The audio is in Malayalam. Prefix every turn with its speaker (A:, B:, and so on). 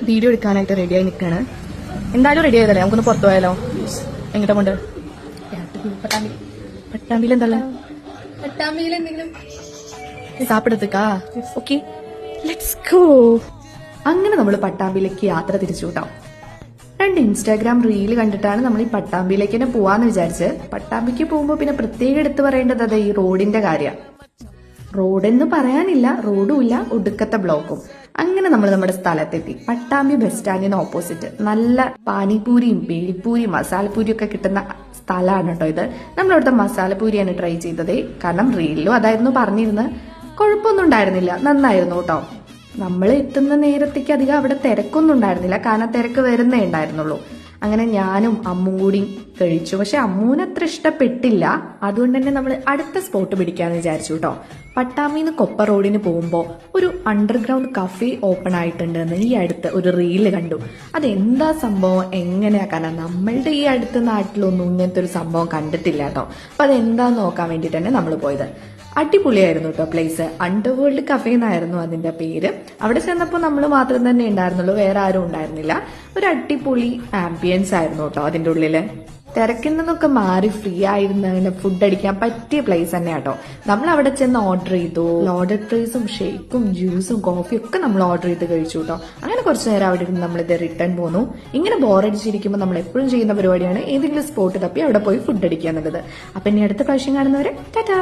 A: വീഡിയോ എടുക്കാനായിട്ട് റെഡിയായി നിൽക്കാണ്. എന്തായാലും റെഡി ആയതല്ലേ, നമുക്കൊന്ന് പുറത്തു പോയാലോ? എങ്ങോട്ടാ കൊണ്ട്? പട്ടാമ്പിയിൽ എന്തല്ലേ?
B: പട്ടാമ്പിയിൽ എന്തെങ്കിലും
A: സാപ്പിടത്തേക്കാ? Okay, let's go. അങ്ങനെ നമ്മൾ പട്ടാമ്പിയിലേക്ക് യാത്ര തിരിച്ചു കേട്ടോ. 2 ഇൻസ്റ്റാഗ്രാം റീല് കണ്ടിട്ടാണ് നമ്മൾ ഈ പട്ടാമ്പിയിലേക്ക് തന്നെ പോവാന്ന് വിചാരിച്ച്. പട്ടാമ്പിക്ക് പോകുമ്പോ പിന്നെ പ്രത്യേകം എടുത്തു പറയേണ്ടത് അതെ ഈ റോഡിന്റെ കാര്യം. റോഡെന്ന് പറയാനില്ല, റോഡും ഇല്ല, ഒടുക്കത്തെ ബ്ലോക്കും. അങ്ങനെ നമ്മൾ നമ്മുടെ സ്ഥലത്തെത്തി. പട്ടാമ്പി ബസ് സ്റ്റാൻഡിന് ഓപ്പോസിറ്റ് നല്ല പാനിപൂരിയും പേരിപ്പൂരിയും മസാലപ്പൂരിയും ഒക്കെ കിട്ടുന്ന സ്ഥലമാണ് കേട്ടോ ഇത്. നമ്മളവിടുത്തെ മസാലപ്പൂരിയാണ് ട്രൈ ചെയ്തത്. കാരണം റീലിലും അതായിരുന്നു പറഞ്ഞിരുന്നത്. കുഴപ്പമൊന്നും ഉണ്ടായിരുന്നില്ല, നന്നായിരുന്നു കേട്ടോ. നമ്മൾ എത്തുന്ന നേരത്തേക്ക് അധികം അവിടെ തിരക്കൊന്നും ഉണ്ടായിരുന്നില്ല, കാരണം തിരക്ക് വരുന്നേ ഉണ്ടായിരുന്നുള്ളൂ. അങ്ങനെ ഞാനും അമ്മും കൂടി കഴിച്ചു. പക്ഷെ അമ്മൂന് അത്ര ഇഷ്ടപ്പെട്ടില്ല. അതുകൊണ്ട് തന്നെ നമ്മൾ അടുത്ത സ്പോട്ട് പിടിക്കാന്ന് വിചാരിച്ചു കേട്ടോ. പട്ടാമ്പിന്ന് കൊപ്പ റോഡിന് പോകുമ്പോൾ ഒരു അണ്ടർഗ്രൗണ്ട് കഫേ ഓപ്പൺ ആയിട്ടുണ്ടെന്ന് ഈ അടുത്ത് ഒരു റീല് കണ്ടു. അതെന്താ സംഭവം, എങ്ങനെയാക്കാനാ? നമ്മളുടെ ഈ അടുത്ത നാട്ടിലൊന്നും ഇങ്ങനത്തെ ഒരു സംഭവം കണ്ടിട്ടില്ല കേട്ടോ. അപ്പൊ അതെന്താന്ന് നോക്കാൻ വേണ്ടിട്ട് തന്നെ നമ്മൾ പോയത്. അടിപൊളിയായിരുന്നു കേട്ടോ പ്ലേസ്. അണ്ടർവേൾഡ് കഫേ എന്നായിരുന്നു അതിന്റെ പേര്. അവിടെ ചെന്നപ്പോൾ നമ്മൾ മാത്രം തന്നെ ഉണ്ടായിരുന്നുള്ളൂ, വേറെ ആരും ഉണ്ടായിരുന്നില്ല. ഒരു അടിപൊളി ആംബിയൻസ് ആയിരുന്നു കേട്ടോ അതിന്റെ ഉള്ളില്. തിരക്കിൽ നിന്നൊക്കെ മാറി ഫ്രീ ആയിരുന്ന ഫുഡ് അടിക്കാൻ പറ്റിയ പ്ലേസ് തന്നെ കേട്ടോ. നമ്മൾ അവിടെ ചെന്ന് ഓർഡർ ചെയ്തു. ലോഡഡ് ഫ്രൈസും ഷേക്കും ജ്യൂസും കോഫിയും ഒക്കെ നമ്മൾ ഓർഡർ ചെയ്ത് കഴിച്ചു കേട്ടോ. അങ്ങനെ കുറച്ചു നേരം അവിടെ ഇരുന്ന് നമ്മളിത് റിട്ടേൺ പോന്നു. ഇങ്ങനെ ബോറടിച്ചിരിക്കുമ്പോൾ നമ്മൾ എപ്പോഴും ചെയ്യുന്ന പരിപാടിയാണ് ഏതെങ്കിലും സ്പോട്ട് തപ്പി അവിടെ പോയി ഫുഡ് അടിക്കുക എന്നുള്ളത്. അപ്പൊ ഇനി അടുത്ത പ്രാവശ്യം കാണുന്നവരെ ടാറ്റാ.